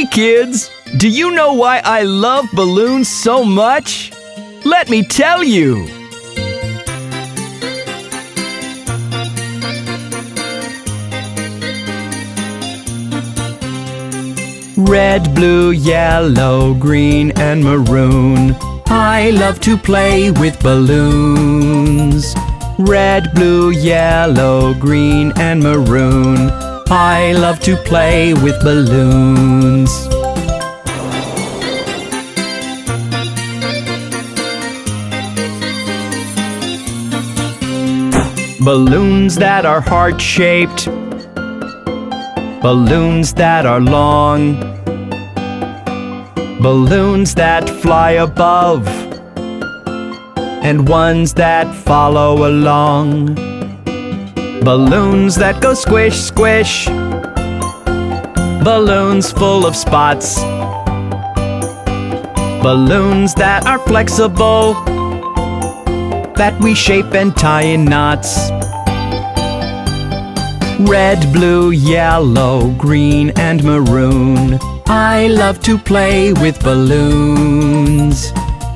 Hey kids, do you know why I love balloons so much? Let me tell you. Red, blue, yellow, green, and maroon. I love to play with balloons. Red, blue, yellow, green, and maroon. I love to play with balloons. Balloons that are heart-shaped. Balloons that are long. Balloons that fly above. And ones that follow along. Balloons that go squish, squish. Balloons full of spots. Balloons that are flexible, that we shape and tie in knots. Red, blue, yellow, green, and maroon. I love to play with balloons.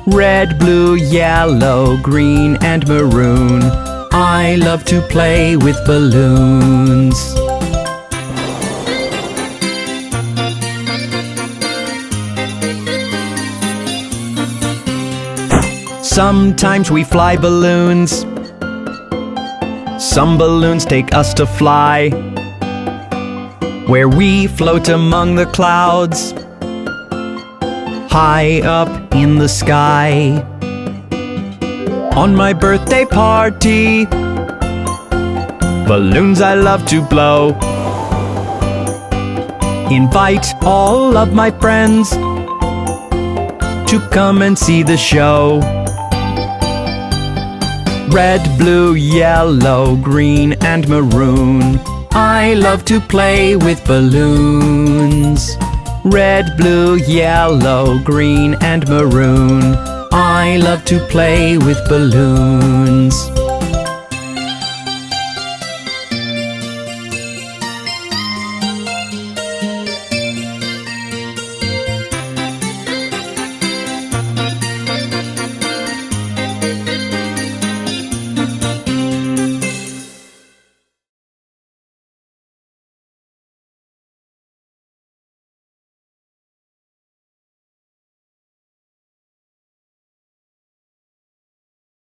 Red, blue, yellow, green, and maroon. I love to play with balloons. Sometimes we fly balloons. Some balloons take us to fly, where we float among the clouds, high up in the sky. On my birthday party, balloons I love to blow. Invite all of my friends to come and see the show. Red, blue, yellow, green, and maroon. I love to play with balloons. Red, blue, yellow, green, and maroon. I love to play with balloons.